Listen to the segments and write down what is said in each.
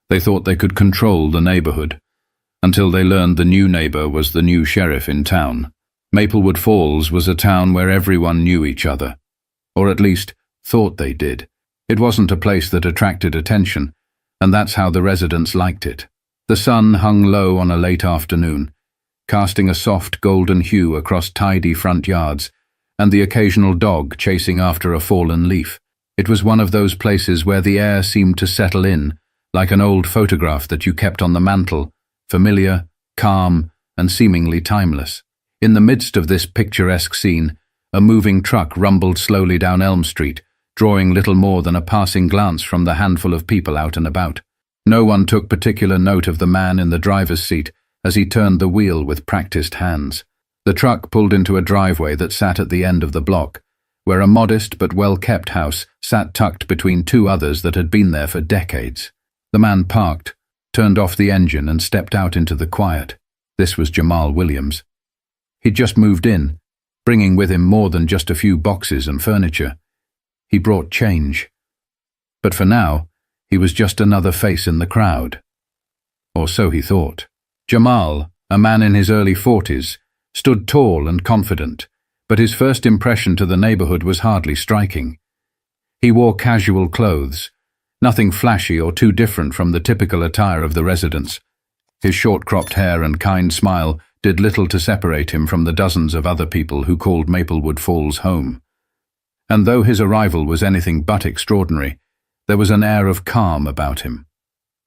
They thought they could control the neighborhood, until they learned the new neighbor was the new sheriff in town. Maplewood Falls was a town where everyone knew each other, or at least thought they did. It wasn't a place that attracted attention, and that's how the residents liked it. The sun hung low on a late afternoon, casting a soft golden hue across tidy front yards, and the occasional dog chasing after a fallen leaf. It was one of those places where the air seemed to settle in, like an old photograph that you kept on the mantel, familiar, calm, and seemingly timeless. In the midst of this picturesque scene, a moving truck rumbled slowly down Elm Street, drawing little more than a passing glance from the handful of people out and about. No one took particular note of the man in the driver's seat as he turned the wheel with practiced hands. The truck pulled into a driveway that sat at the end of the block, where a modest but well-kept house sat tucked between two others that had been there for decades. The man parked, turned off the engine and stepped out into the quiet. This was Jamal Williams. He'd just moved in, bringing with him more than just a few boxes and furniture. He brought change. But for now, he was just another face in the crowd. Or so he thought. Jamal, a man in his early 40s, stood tall and confident, but his first impression to the neighborhood was hardly striking. He wore casual clothes, nothing flashy or too different from the typical attire of the residents. His short-cropped hair and kind smile did little to separate him from the dozens of other people who called Maplewood Falls home. And though his arrival was anything but extraordinary, there was an air of calm about him.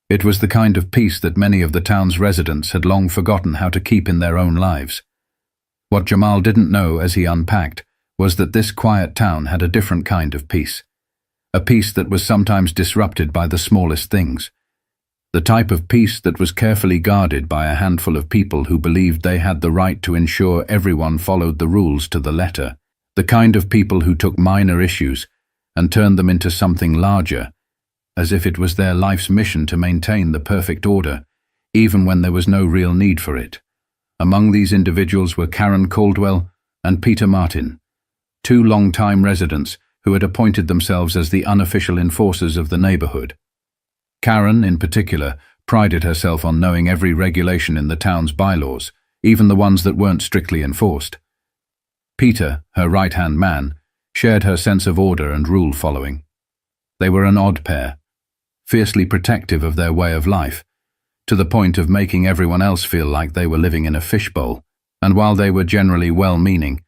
It was the kind of peace that many of the town's residents had long forgotten how to keep in their own lives. What Jamal didn't know as he unpacked was that this quiet town had a different kind of peace. A peace that was sometimes disrupted by the smallest things. The type of peace that was carefully guarded by a handful of people who believed they had the right to ensure everyone followed the rules to the letter. The kind of people who took minor issues and turned them into something larger, as if it was their life's mission to maintain the perfect order, even when there was no real need for it. Among these individuals were Karen Caldwell and Peter Martin, two long-time residents who had appointed themselves as the unofficial enforcers of the neighborhood. Karen, in particular, prided herself on knowing every regulation in the town's bylaws, even the ones that weren't strictly enforced. Peter, her right-hand man, shared her sense of order and rule-following. They were an odd pair, fiercely protective of their way of life, to the point of making everyone else feel like they were living in a fishbowl, and while they were generally well-meaning,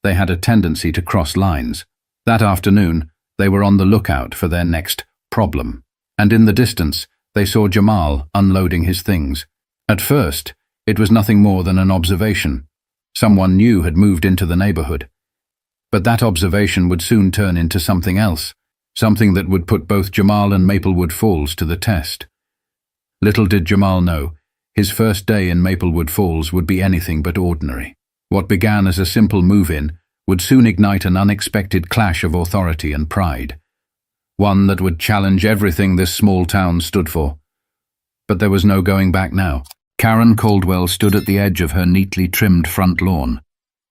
they had a tendency to cross lines. That afternoon, they were on the lookout for their next problem, and in the distance, they saw Jamal unloading his things. At first, it was nothing more than an observation. Someone new had moved into the neighborhood. But that observation would soon turn into something else, something that would put both Jamal and Maplewood Falls to the test. Little did Jamal know, his first day in Maplewood Falls would be anything but ordinary. What began as a simple move-in would soon ignite an unexpected clash of authority and pride, one that would challenge everything this small town stood for. But there was no going back now. Karen Caldwell stood at the edge of her neatly trimmed front lawn,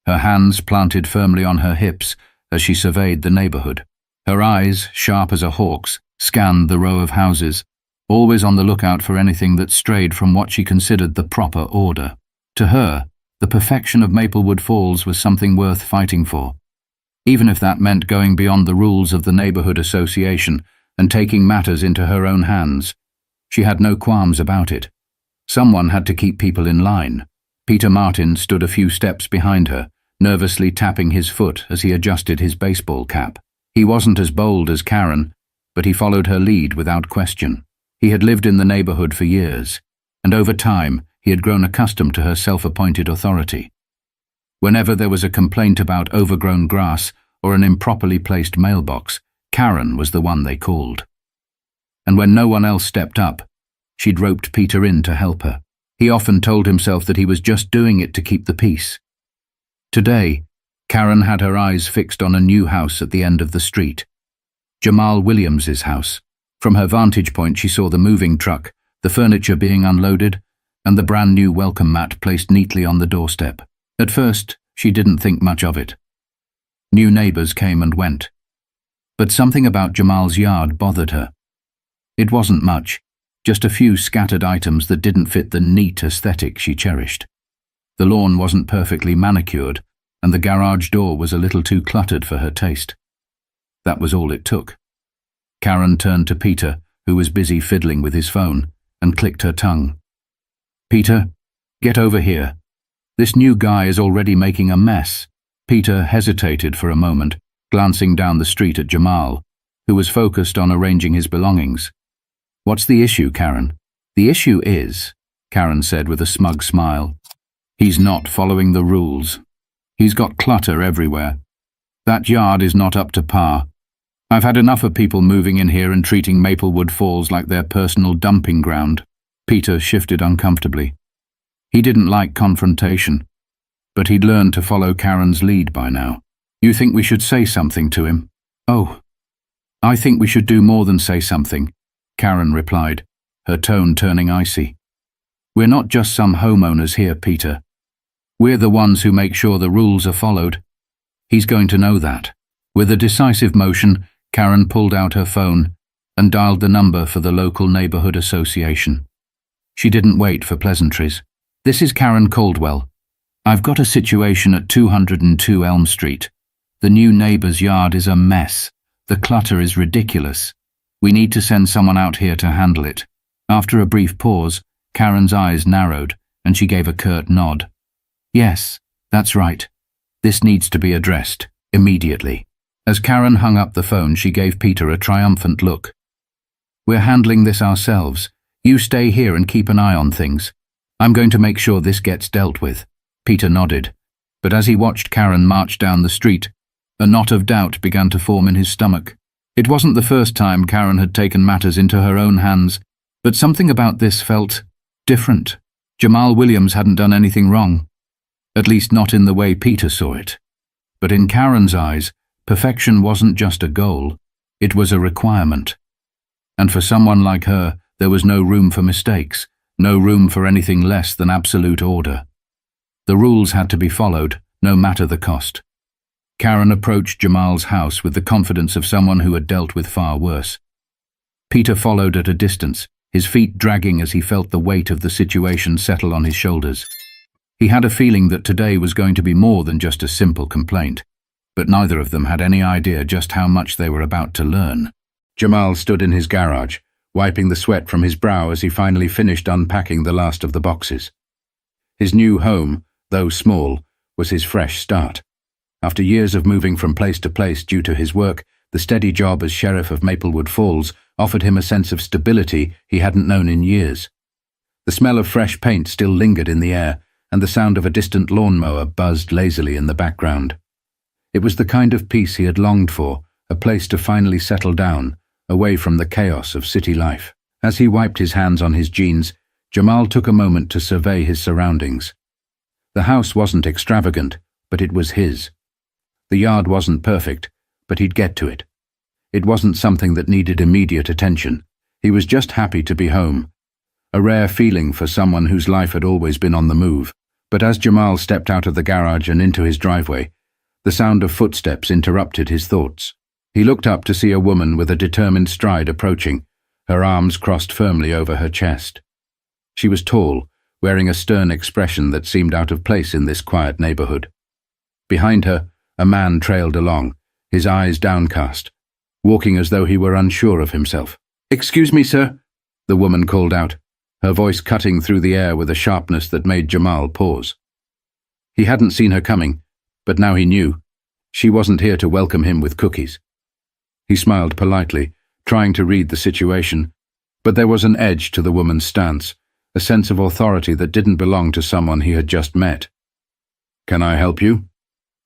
her hands planted firmly on her hips as she surveyed the neighborhood. Her eyes, sharp as a hawk's, scanned the row of houses, always on the lookout for anything that strayed from what she considered the proper order. To her, the perfection of Maplewood Falls was something worth fighting for, even if that meant going beyond the rules of the neighborhood association and taking matters into her own hands. She had no qualms about it. Someone had to keep people in line. Peter Martin stood a few steps behind her, nervously tapping his foot as he adjusted his baseball cap. He wasn't as bold as Karen, but he followed her lead without question. He had lived in the neighborhood for years, and over time he had grown accustomed to her self-appointed authority. Whenever there was a complaint about overgrown grass or an improperly placed mailbox, Karen was the one they called. And when no one else stepped up, she'd roped Peter in to help her. He often told himself that he was just doing it to keep the peace. Today, Karen had her eyes fixed on a new house at the end of the street. Jamal Williams's house. From her vantage point she saw the moving truck, the furniture being unloaded, and the brand new welcome mat placed neatly on the doorstep. At first, she didn't think much of it. New neighbors came and went. But something about Jamal's yard bothered her. It wasn't much, just a few scattered items that didn't fit the neat aesthetic she cherished. The lawn wasn't perfectly manicured, and the garage door was a little too cluttered for her taste. That was all it took. Karen turned to Peter, who was busy fiddling with his phone, and clicked her tongue. "Peter, get over here. This new guy is already making a mess." Peter hesitated for a moment, glancing down the street at Jamal, who was focused on arranging his belongings. "What's the issue, Karen?" "The issue is," Karen said with a smug smile, "he's not following the rules. He's got clutter everywhere. That yard is not up to par. I've had enough of people moving in here and treating Maplewood Falls like their personal dumping ground." Peter shifted uncomfortably. He didn't like confrontation, but he'd learned to follow Karen's lead by now. "You think we should say something to him?" "Oh, I think we should do more than say something," Karen replied, her tone turning icy. "We're not just some homeowners here, Peter. We're the ones who make sure the rules are followed. He's going to know that." With a decisive motion, Karen pulled out her phone and dialed the number for the local neighborhood association. She didn't wait for pleasantries. "This is Karen Caldwell. I've got a situation at 202 Elm Street. The new neighbor's yard is a mess. The clutter is ridiculous. We need to send someone out here to handle it." After a brief pause, Karen's eyes narrowed, and she gave a curt nod. "Yes, that's right. This needs to be addressed, immediately." As Karen hung up the phone, she gave Peter a triumphant look. "We're handling this ourselves. You stay here and keep an eye on things. I'm going to make sure this gets dealt with." Peter nodded, but as he watched Karen march down the street, a knot of doubt began to form in his stomach. It wasn't the first time Karen had taken matters into her own hands, but something about this felt different. Jamal Williams hadn't done anything wrong, at least not in the way Peter saw it. But in Karen's eyes, perfection wasn't just a goal, it was a requirement. And for someone like her, there was no room for mistakes, no room for anything less than absolute order. The rules had to be followed, no matter the cost. Karen approached Jamal's house with the confidence of someone who had dealt with far worse. Peter followed at a distance, his feet dragging as he felt the weight of the situation settle on his shoulders. He had a feeling that today was going to be more than just a simple complaint, but neither of them had any idea just how much they were about to learn. Jamal stood in his garage, wiping the sweat from his brow as he finally finished unpacking the last of the boxes. His new home, though small, was his fresh start. After years of moving from place to place due to his work, the steady job as sheriff of Maplewood Falls offered him a sense of stability he hadn't known in years. The smell of fresh paint still lingered in the air, and the sound of a distant lawnmower buzzed lazily in the background. It was the kind of peace he had longed for, a place to finally settle down, away from the chaos of city life. As he wiped his hands on his jeans, Jamal took a moment to survey his surroundings. The house wasn't extravagant, but it was his. The yard wasn't perfect, but he'd get to it. It wasn't something that needed immediate attention. He was just happy to be home, a rare feeling for someone whose life had always been on the move. But as Jamal stepped out of the garage and into his driveway, the sound of footsteps interrupted his thoughts. He looked up to see a woman with a determined stride approaching, her arms crossed firmly over her chest. She was tall, wearing a stern expression that seemed out of place in this quiet neighborhood. Behind her, a man trailed along, his eyes downcast, walking as though he were unsure of himself. "Excuse me, sir," the woman called out, her voice cutting through the air with a sharpness that made Jamal pause. He hadn't seen her coming, but now he knew. She wasn't here to welcome him with cookies. He smiled politely, trying to read the situation, but there was an edge to the woman's stance, a sense of authority that didn't belong to someone he had just met. "Can I help you?"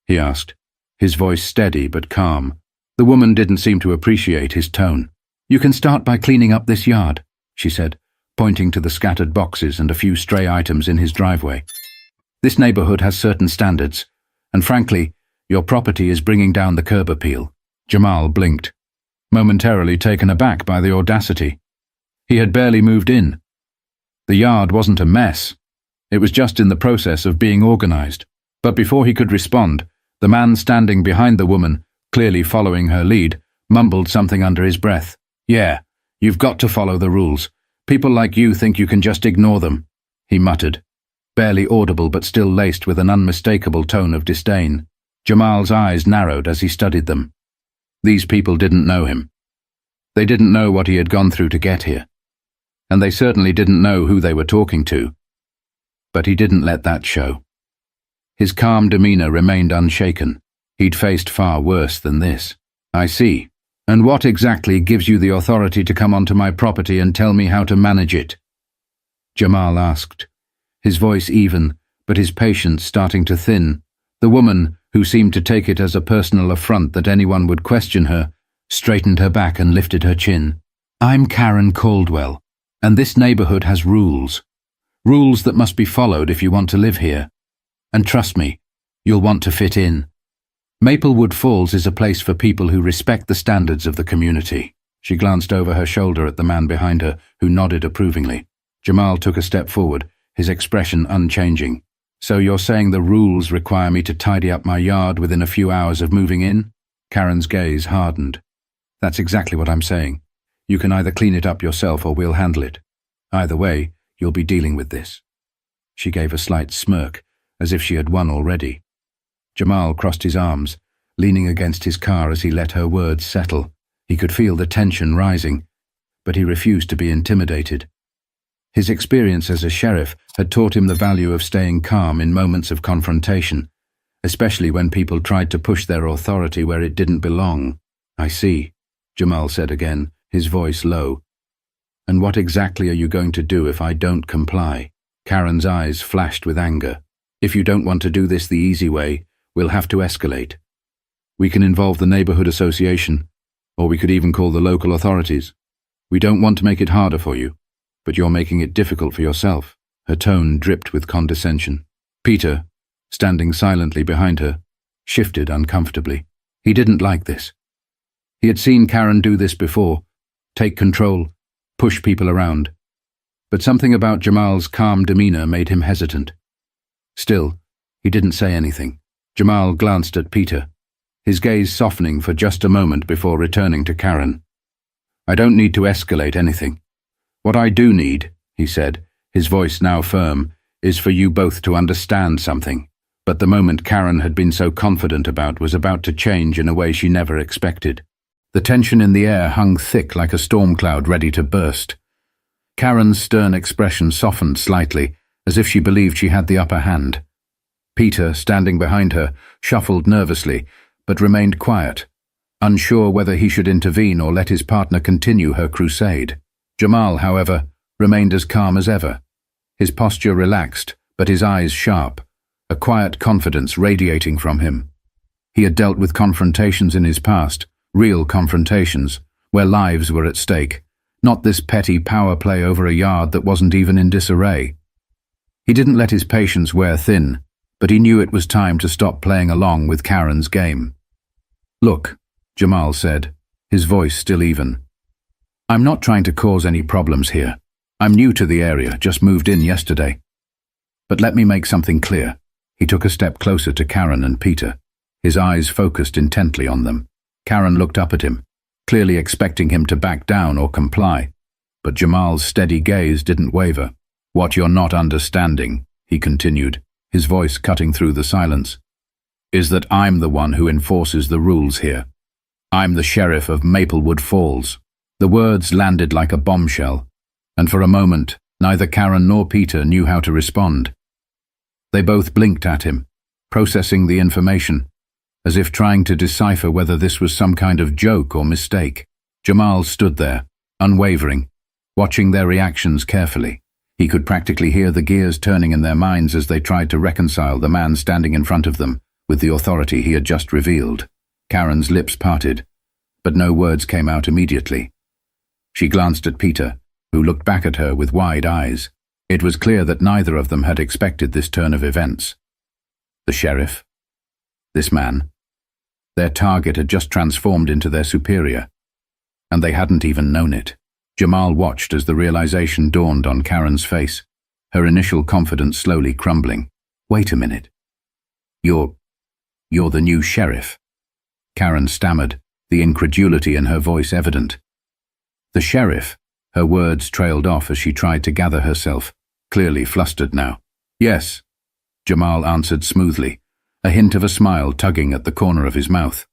he asked, his voice steady but calm. The woman didn't seem to appreciate his tone. "You can start by cleaning up this yard," she said, pointing to the scattered boxes and a few stray items in his driveway. "This neighborhood has certain standards, and frankly, your property is bringing down the curb appeal." Jamal blinked, momentarily taken aback by the audacity. He had barely moved in. The yard wasn't a mess. It was just in the process of being organized. But before he could respond, the man standing behind the woman, clearly following her lead, mumbled something under his breath. "Yeah, you've got to follow the rules. People like you think you can just ignore them, he muttered, barely audible but still laced with an unmistakable tone of disdain. Jamal's eyes narrowed as he studied them. These people didn't know him. They didn't know what he had gone through to get here. And they certainly didn't know who they were talking to. But he didn't let that show. His calm demeanor remained unshaken. He'd faced far worse than this. I see. And what exactly gives you the authority to come onto my property and tell me how to manage it? Jamal asked, his voice even, but his patience starting to thin. The woman, who seemed to take it as a personal affront that anyone would question her, straightened her back and lifted her chin. I'm Karen Caldwell, and this neighborhood has rules. Rules that must be followed if you want to live here. And trust me, you'll want to fit in. Maplewood Falls is a place for people who respect the standards of the community. She glanced over her shoulder at the man behind her, who nodded approvingly. Jamal took a step forward, his expression unchanging. So you're saying the rules require me to tidy up my yard within a few hours of moving in? Karen's gaze hardened. That's exactly what I'm saying. You can either clean it up yourself or we'll handle it. Either way, you'll be dealing with this. She gave a slight smirk, as if she had won already. Jamal crossed his arms, leaning against his car as he let her words settle. He could feel the tension rising, but he refused to be intimidated. His experience as a sheriff had taught him the value of staying calm in moments of confrontation, especially when people tried to push their authority where it didn't belong. I see, Jamal said again, his voice low. And what exactly are you going to do if I don't comply? Karen's eyes flashed with anger. If you don't want to do this the easy way, we'll have to escalate. We can involve the neighborhood association, or we could even call the local authorities. We don't want to make it harder for you, but you're making it difficult for yourself. Her tone dripped with condescension. Peter, standing silently behind her, shifted uncomfortably. He didn't like this. He had seen Karen do this before, take control, push people around. But something about Jamal's calm demeanor made him hesitant. Still, he didn't say anything. Jamal glanced at Peter, his gaze softening for just a moment before returning to Karen. I don't need to escalate anything. What I do need, he said, his voice now firm, is for you both to understand something. But the moment Karen had been so confident about was about to change in a way she never expected. The tension in the air hung thick like a storm cloud ready to burst. Karen's stern expression softened slightly, as if she believed she had the upper hand. Peter, standing behind her, shuffled nervously, but remained quiet, unsure whether he should intervene or let his partner continue her crusade. Jamal, however, remained as calm as ever, his posture relaxed, but his eyes sharp, a quiet confidence radiating from him. He had dealt with confrontations in his past, real confrontations, where lives were at stake, not this petty power play over a yard that wasn't even in disarray. He didn't let his patience wear thin, but he knew it was time to stop playing along with Karen's game. Look, Jamal said, his voice still even. I'm not trying to cause any problems here. I'm new to the area, just moved in yesterday. But let me make something clear. He took a step closer to Karen and Peter, his eyes focused intently on them. Karen looked up at him, clearly expecting him to back down or comply. But Jamal's steady gaze didn't waver. What you're not understanding, he continued, his voice cutting through the silence, is that I'm the one who enforces the rules here. I'm the sheriff of Maplewood Falls. The words landed like a bombshell, and for a moment, neither Karen nor Peter knew how to respond. They both blinked at him, processing the information, as if trying to decipher whether this was some kind of joke or mistake. Jamal stood there, unwavering, watching their reactions carefully. He could practically hear the gears turning in their minds as they tried to reconcile the man standing in front of them with the authority he had just revealed. Karen's lips parted, but no words came out immediately. She glanced at Peter, who looked back at her with wide eyes. It was clear that neither of them had expected this turn of events. The sheriff, this man, their target had just transformed into their superior, and they hadn't even known it. Jamal watched as the realization dawned on Karen's face, her initial confidence slowly crumbling. Wait a minute. You're the new sheriff. Karen stammered, the incredulity in her voice evident. The sheriff, Her words trailed off as she tried to gather herself, clearly flustered now. "Yes," Jamal answered smoothly, a hint of a smile tugging at the corner of his mouth.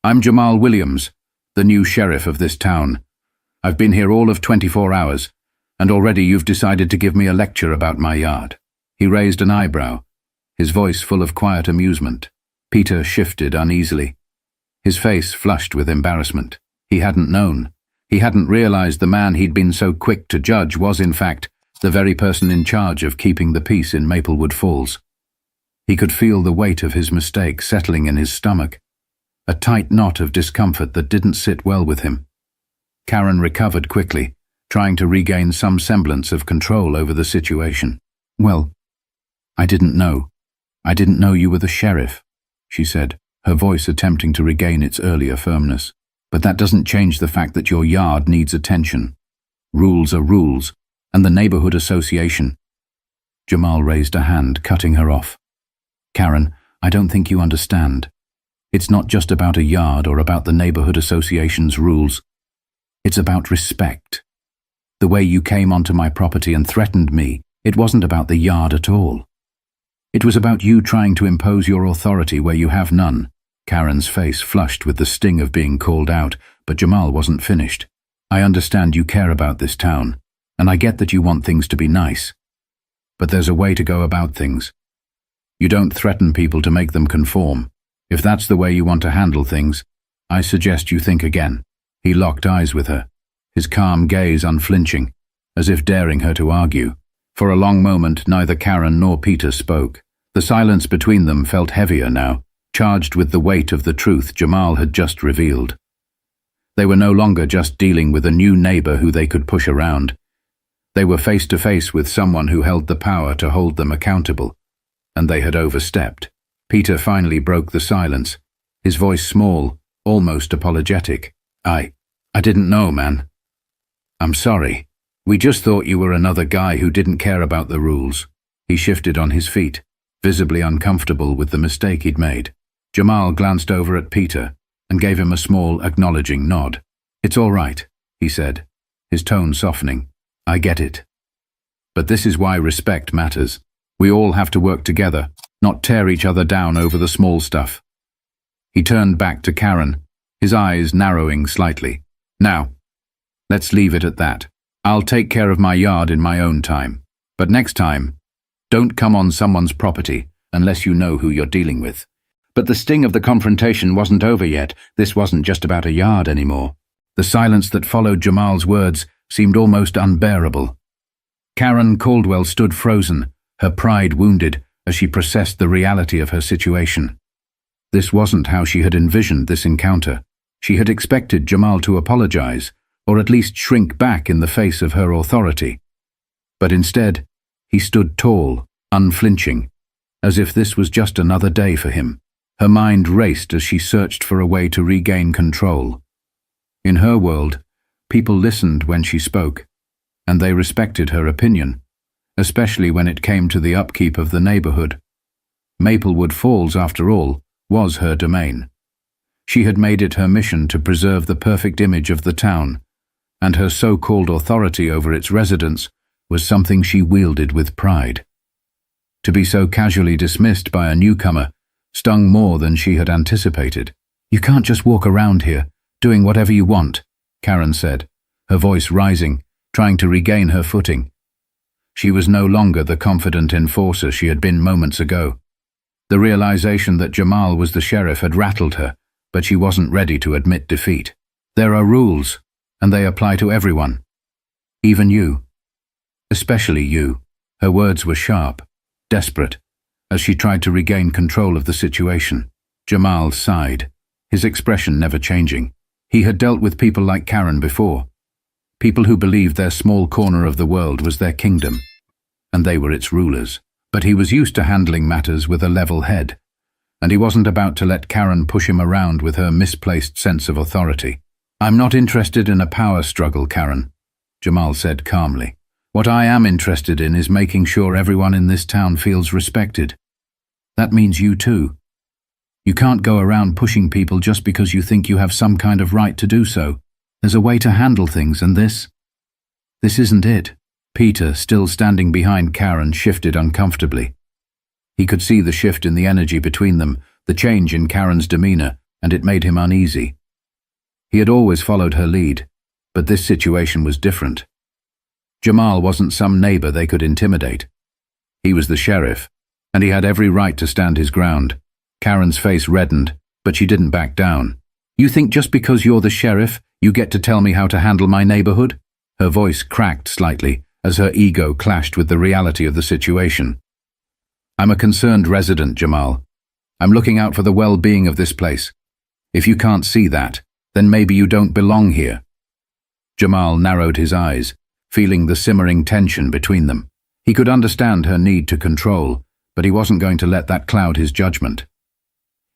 "I'm Jamal Williams, the new sheriff of this town. I've been here all of 24 hours, and already you've decided to give me a lecture about my yard." He raised an eyebrow, his voice full of quiet amusement. Peter shifted uneasily. His face flushed with embarrassment. He hadn't known. He hadn't realized the man he'd been so quick to judge was, in fact, the very person in charge of keeping the peace in Maplewood Falls. He could feel the weight of his mistake settling in his stomach, a tight knot of discomfort that didn't sit well with him. Karen recovered quickly, trying to regain some semblance of control over the situation. "Well, I didn't know. I didn't know you were the sheriff," she said, her voice attempting to regain its earlier firmness. "But that doesn't change the fact that your yard needs attention. Rules are rules, and the neighborhood association—" Jamal raised a hand, cutting her off. "Karen, I don't think you understand. It's not just about a yard or about the neighborhood association's rules. It's about respect. The way you came onto my property and threatened me, it wasn't about the yard at all. It was about you trying to impose your authority where you have none." Karen's face flushed with the sting of being called out, but Jamal wasn't finished. "I understand you care about this town, and I get that you want things to be nice. But there's a way to go about things. You don't threaten people to make them conform. If that's the way you want to handle things, I suggest you think again." He locked eyes with her, his calm gaze unflinching, as if daring her to argue. For a long moment, neither Karen nor Peter spoke. The silence between them felt heavier now, charged with the weight of the truth Jamal had just revealed. They were no longer just dealing with a new neighbor who they could push around. They were face to face with someone who held the power to hold them accountable, and they had overstepped. Peter finally broke the silence, his voice small, almost apologetic. I didn't know, man. I'm sorry. We just thought you were another guy who didn't care about the rules." He shifted on his feet, visibly uncomfortable with the mistake he'd made. Jamal glanced over at Peter and gave him a small, acknowledging nod. "It's all right," he said, his tone softening. "I get it. But this is why respect matters. We all have to work together, not tear each other down over the small stuff." He turned back to Karen, his eyes narrowing slightly. "Now, let's leave it at that. I'll take care of my yard in my own time. But next time, don't come on someone's property unless you know who you're dealing with." But the sting of the confrontation wasn't over yet. This wasn't just about a yard anymore. The silence that followed Jamal's words seemed almost unbearable. Karen Caldwell stood frozen, her pride wounded, as she processed the reality of her situation. This wasn't how she had envisioned this encounter. She had expected Jamal to apologize, or at least shrink back in the face of her authority. But instead, he stood tall, unflinching, as if this was just another day for him. Her mind raced as she searched for a way to regain control. In her world, people listened when she spoke, and they respected her opinion, especially when it came to the upkeep of the neighborhood. Maplewood Falls, after all, was her domain. She had made it her mission to preserve the perfect image of the town, and her so-called authority over its residents was something she wielded with pride. To be so casually dismissed by a newcomer stung more than she had anticipated. "You can't just walk around here, doing whatever you want," Karen said, her voice rising, trying to regain her footing. She was no longer the confident enforcer she had been moments ago. The realization that Jamal was the sheriff had rattled her, but she wasn't ready to admit defeat. "There are rules, and they apply to everyone. Even you. Especially you." Her words were sharp, desperate, as she tried to regain control of the situation. Jamal sighed, his expression never changing. He had dealt with people like Karen before, people who believed their small corner of the world was their kingdom, and they were its rulers. But he was used to handling matters with a level head, and he wasn't about to let Karen push him around with her misplaced sense of authority. "I'm not interested in a power struggle, Karen," Jamal said calmly. "What I am interested in is making sure everyone in this town feels respected. That means you too. You can't go around pushing people just because you think you have some kind of right to do so. There's a way to handle things, and this This isn't it. Peter, still standing behind Karen, shifted uncomfortably. He could see the shift in the energy between them, the change in Karen's demeanor, and it made him uneasy. He had always followed her lead, but this situation was different. Jamal wasn't some neighbor they could intimidate. He was the sheriff, and he had every right to stand his ground. Karen's face reddened, but she didn't back down. "You think just because you're the sheriff, you get to tell me how to handle my neighborhood?" Her voice cracked slightly as her ego clashed with the reality of the situation. "I'm a concerned resident, Jamal. I'm looking out for the well-being of this place. If you can't see that, then maybe you don't belong here." Jamal narrowed his eyes, feeling the simmering tension between them. He could understand her need to control, but he wasn't going to let that cloud his judgment.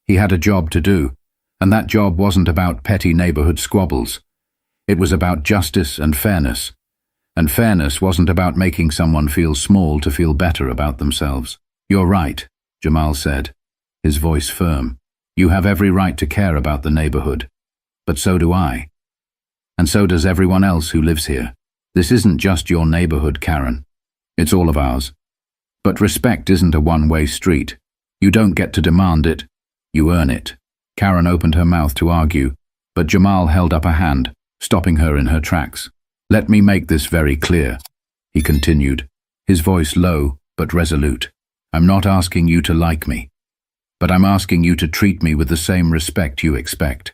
He had a job to do, and that job wasn't about petty neighborhood squabbles. It was about justice and fairness wasn't about making someone feel small to feel better about themselves. "You're right," Jamal said, his voice firm. "You have every right to care about the neighborhood, but so do I. And so does everyone else who lives here. This isn't just your neighborhood, Karen. It's all of ours. But respect isn't a one-way street. You don't get to demand it, you earn it." Karen opened her mouth to argue, but Jamal held up a hand, stopping her in her tracks. "Let me make this very clear," he continued, his voice low but resolute. "I'm not asking you to like me, but I'm asking you to treat me with the same respect you expect.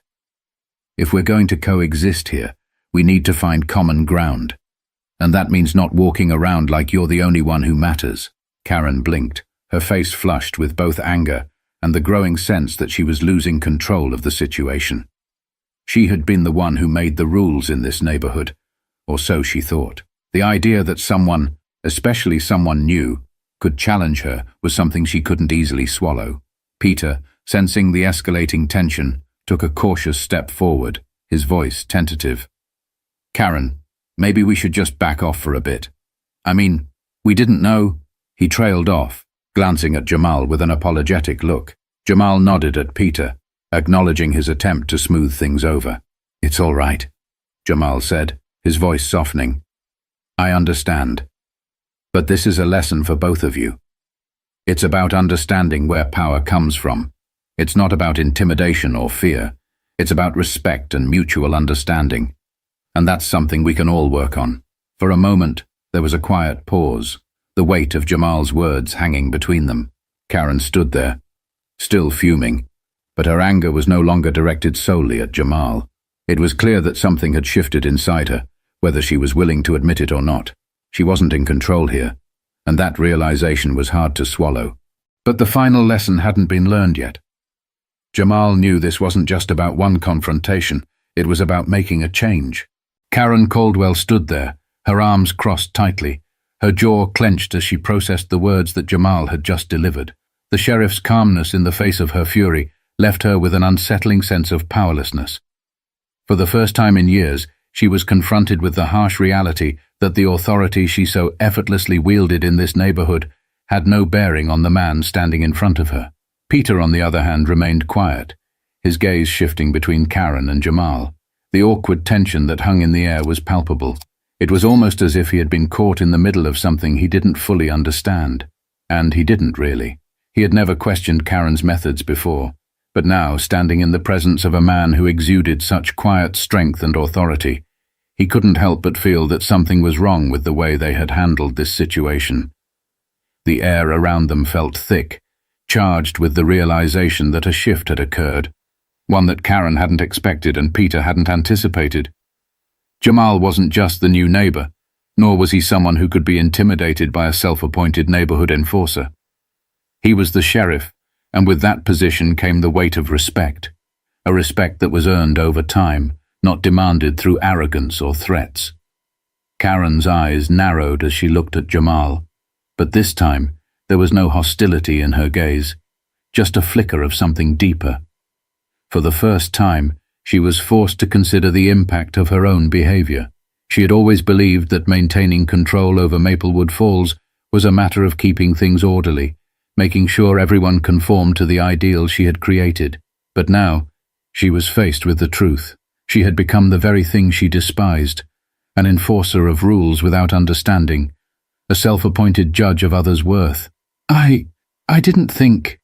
If we're going to coexist here, we need to find common ground. And that means not walking around like you're the only one who matters." Karen blinked, her face flushed with both anger and the growing sense that she was losing control of the situation. She had been the one who made the rules in this neighborhood, or so she thought. The idea that someone, especially someone new, could challenge her was something she couldn't easily swallow. Peter, sensing the escalating tension, took a cautious step forward, his voice tentative. "Karen, maybe we should just back off for a bit. I mean, we didn't know." He trailed off, glancing at Jamal with an apologetic look. Jamal nodded at Peter, acknowledging his attempt to smooth things over. "It's all right," Jamal said, his voice softening. "I understand. But this is a lesson for both of you. It's about understanding where power comes from. It's not about intimidation or fear. It's about respect and mutual understanding. And that's something we can all work on." For a moment, there was a quiet pause, the weight of Jamal's words hanging between them. Karen stood there, still fuming, but her anger was no longer directed solely at Jamal. It was clear that something had shifted inside her, whether she was willing to admit it or not. She wasn't in control here, and that realization was hard to swallow. But the final lesson hadn't been learned yet. Jamal knew this wasn't just about one confrontation, it was about making a change. Karen Caldwell stood there, her arms crossed tightly, her jaw clenched as she processed the words that Jamal had just delivered. The sheriff's calmness in the face of her fury left her with an unsettling sense of powerlessness. For the first time in years, she was confronted with the harsh reality that the authority she so effortlessly wielded in this neighborhood had no bearing on the man standing in front of her. Peter, on the other hand, remained quiet, his gaze shifting between Karen and Jamal. The awkward tension that hung in the air was palpable. It was almost as if he had been caught in the middle of something he didn't fully understand. And he didn't really. He had never questioned Karen's methods before, but now, standing in the presence of a man who exuded such quiet strength and authority, he couldn't help but feel that something was wrong with the way they had handled this situation. The air around them felt thick, charged with the realization that a shift had occurred, one that Karen hadn't expected and Peter hadn't anticipated. Jamal wasn't just the new neighbor, nor was he someone who could be intimidated by a self-appointed neighborhood enforcer. He was the sheriff, and with that position came the weight of respect, a respect that was earned over time, not demanded through arrogance or threats. Karen's eyes narrowed as she looked at Jamal, but this time there was no hostility in her gaze, just a flicker of something deeper. For the first time, she was forced to consider the impact of her own behavior. She had always believed that maintaining control over Maplewood Falls was a matter of keeping things orderly, making sure everyone conformed to the ideal she had created. But now, she was faced with the truth. She had become the very thing she despised, an enforcer of rules without understanding, a self-appointed judge of others' worth. I didn't think,"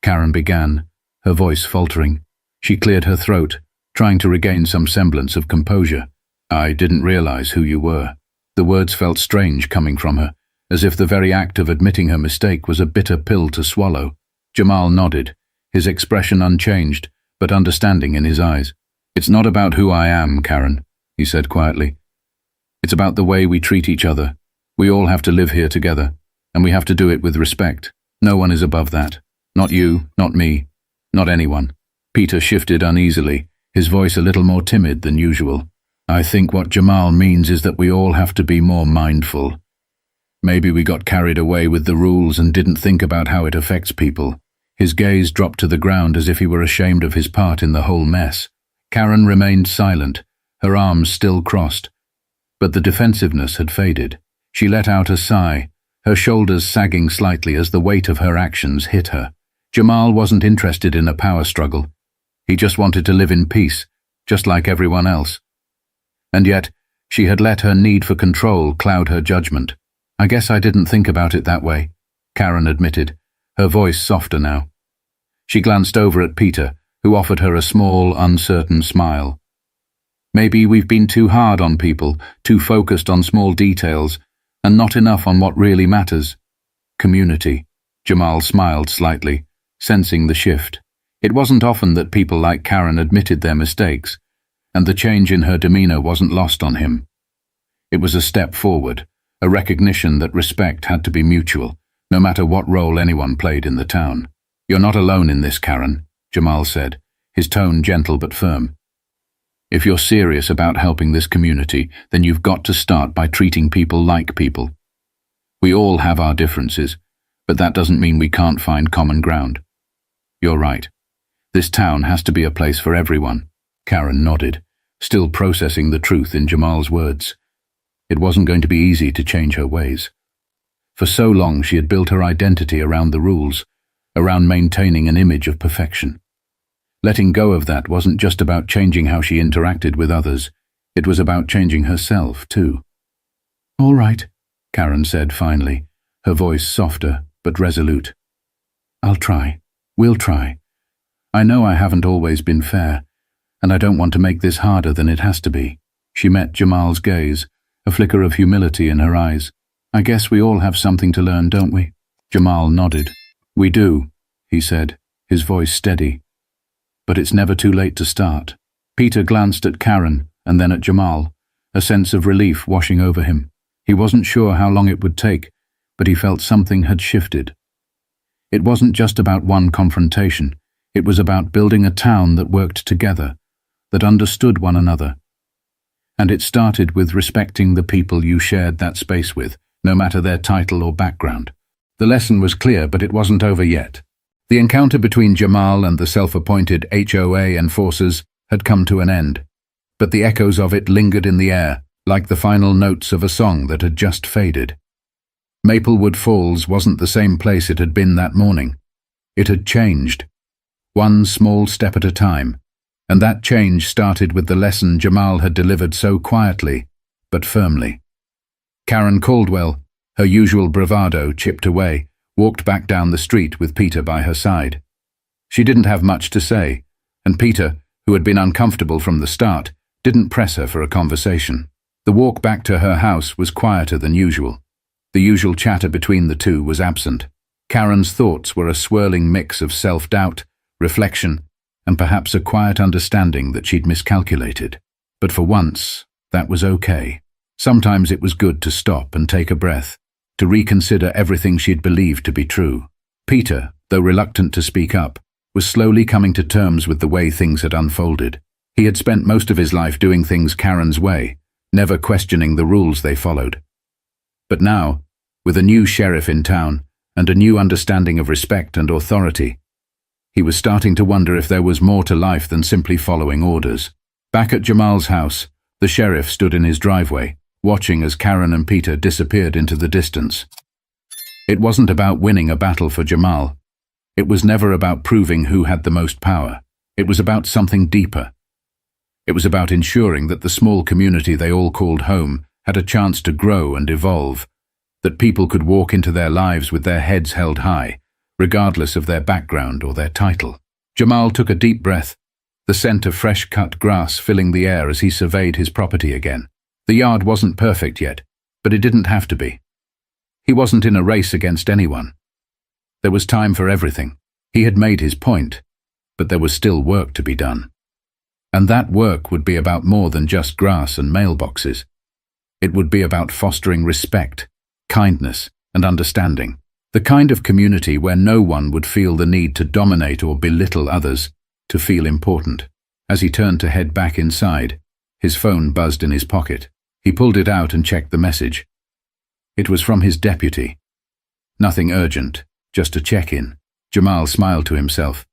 Karen began, her voice faltering. She cleared her throat, trying to regain some semblance of composure. "I didn't realize who you were." The words felt strange coming from her, as if the very act of admitting her mistake was a bitter pill to swallow. Jamal nodded, his expression unchanged, but understanding in his eyes. "It's not about who I am, Karen," he said quietly. "It's about the way we treat each other. We all have to live here together, and we have to do it with respect. No one is above that. Not you, not me, not anyone." Peter shifted uneasily, his voice a little more timid than usual. "I think what Jamal means is that we all have to be more mindful. Maybe we got carried away with the rules and didn't think about how it affects people." His gaze dropped to the ground as if he were ashamed of his part in the whole mess. Karen remained silent, her arms still crossed, but the defensiveness had faded. She let out a sigh, her shoulders sagging slightly as the weight of her actions hit her. Jamal wasn't interested in a power struggle. He just wanted to live in peace, just like everyone else. And yet, she had let her need for control cloud her judgment. "I guess I didn't think about it that way," Karen admitted, her voice softer now. She glanced over at Peter, who offered her a small, uncertain smile. "Maybe we've been too hard on people, too focused on small details, and not enough on what really matters." "Community." Jamal smiled slightly, sensing the shift. It wasn't often that people like Karen admitted their mistakes, and the change in her demeanor wasn't lost on him. It was a step forward, a recognition that respect had to be mutual, no matter what role anyone played in the town. "You're not alone in this, Karen," Jamal said, his tone gentle but firm. "If you're serious about helping this community, then you've got to start by treating people like people. We all have our differences, but that doesn't mean we can't find common ground. You're right. This town has to be a place for everyone." Karen nodded, still processing the truth in Jamal's words. It wasn't going to be easy to change her ways. For so long she had built her identity around the rules, around maintaining an image of perfection. Letting go of that wasn't just about changing how she interacted with others, it was about changing herself, too. "All right," Karen said finally, her voice softer but resolute. "I'll try. We'll try. I know I haven't always been fair, and I don't want to make this harder than it has to be." She met Jamal's gaze, a flicker of humility in her eyes. "I guess we all have something to learn, don't we?" Jamal nodded. "We do," he said, his voice steady. "But it's never too late to start." Peter glanced at Karen and then at Jamal, a sense of relief washing over him. He wasn't sure how long it would take, but he felt something had shifted. It wasn't just about one confrontation. It was about building a town that worked together, that understood one another. And it started with respecting the people you shared that space with, no matter their title or background. The lesson was clear, but it wasn't over yet. The encounter between Jamal and the self-appointed HOA enforcers had come to an end, but the echoes of it lingered in the air, like the final notes of a song that had just faded. Maplewood Falls wasn't the same place it had been that morning. It had changed, one small step at a time, and that change started with the lesson Jamal had delivered so quietly, but firmly. Karen Caldwell, her usual bravado chipped away, walked back down the street with Peter by her side. She didn't have much to say, and Peter, who had been uncomfortable from the start, didn't press her for a conversation. The walk back to her house was quieter than usual. The usual chatter between the two was absent. Karen's thoughts were a swirling mix of self-doubt, reflection, and perhaps a quiet understanding that she'd miscalculated. But for once, that was okay. Sometimes it was good to stop and take a breath, to reconsider everything she'd believed to be true. Peter, though reluctant to speak up, was slowly coming to terms with the way things had unfolded. He had spent most of his life doing things Karen's way, never questioning the rules they followed. But now, with a new sheriff in town and a new understanding of respect and authority, he was starting to wonder if there was more to life than simply following orders. Back at Jamal's house, the sheriff stood in his driveway, watching as Karen and Peter disappeared into the distance. It wasn't about winning a battle for Jamal. It was never about proving who had the most power. It was about something deeper. It was about ensuring that the small community they all called home had a chance to grow and evolve, that people could walk into their lives with their heads held high, regardless of their background or their title. Jamal took a deep breath, the scent of fresh-cut grass filling the air as he surveyed his property again. The yard wasn't perfect yet, but it didn't have to be. He wasn't in a race against anyone. There was time for everything. He had made his point, but there was still work to be done. And that work would be about more than just grass and mailboxes. It would be about fostering respect, kindness, and understanding. The kind of community where no one would feel the need to dominate or belittle others, to feel important. As he turned to head back inside, his phone buzzed in his pocket. He pulled it out and checked the message. It was from his deputy. Nothing urgent, just a check-in. Jamal smiled to himself.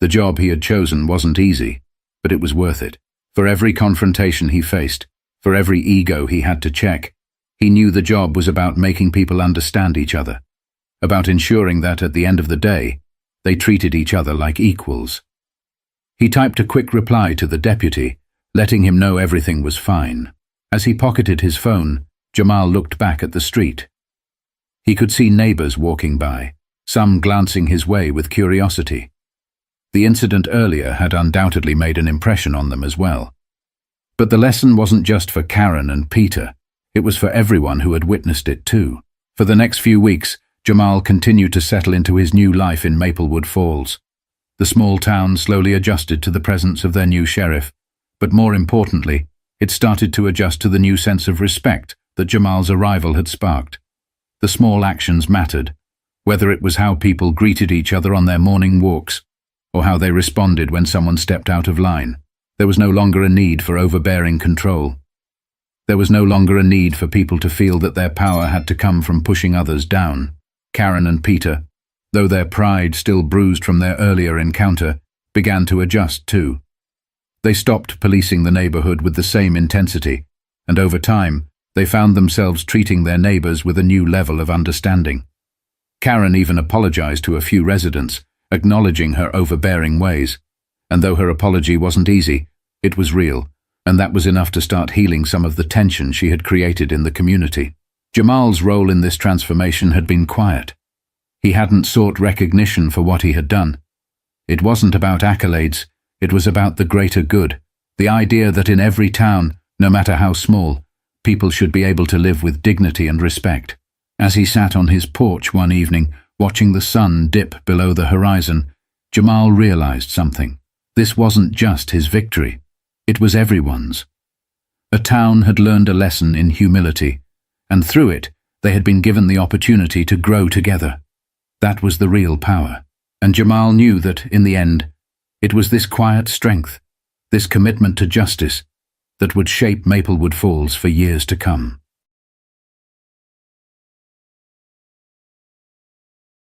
The job he had chosen wasn't easy, but it was worth it. For every confrontation he faced, for every ego he had to check, he knew the job was about making people understand each other, about ensuring that at the end of the day, they treated each other like equals. He typed a quick reply to the deputy, letting him know everything was fine. As he pocketed his phone, Jamal looked back at the street. He could see neighbors walking by, some glancing his way with curiosity. The incident earlier had undoubtedly made an impression on them as well. But the lesson wasn't just for Karen and Peter, it was for everyone who had witnessed it too. For the next few weeks, Jamal continued to settle into his new life in Maplewood Falls. The small town slowly adjusted to the presence of their new sheriff, but more importantly, it started to adjust to the new sense of respect that Jamal's arrival had sparked. The small actions mattered, whether it was how people greeted each other on their morning walks, or how they responded when someone stepped out of line. There was no longer a need for overbearing control. There was no longer a need for people to feel that their power had to come from pushing others down. Karen and Peter, though their pride still bruised from their earlier encounter, began to adjust too. They stopped policing the neighborhood with the same intensity, and over time, they found themselves treating their neighbors with a new level of understanding. Karen even apologized to a few residents, acknowledging her overbearing ways. And though her apology wasn't easy, it was real, and that was enough to start healing some of the tension she had created in the community. Jamal's role in this transformation had been quiet. He hadn't sought recognition for what he had done. It wasn't about accolades, it was about the greater good, the idea that in every town, no matter how small, people should be able to live with dignity and respect. As he sat on his porch one evening, watching the sun dip below the horizon, Jamal realized something. This wasn't just his victory, it was everyone's. A town had learned a lesson in humility, and through it, they had been given the opportunity to grow together. That was the real power, and Jamal knew that, in the end, it was this quiet strength, this commitment to justice, that would shape Maplewood Falls for years to come.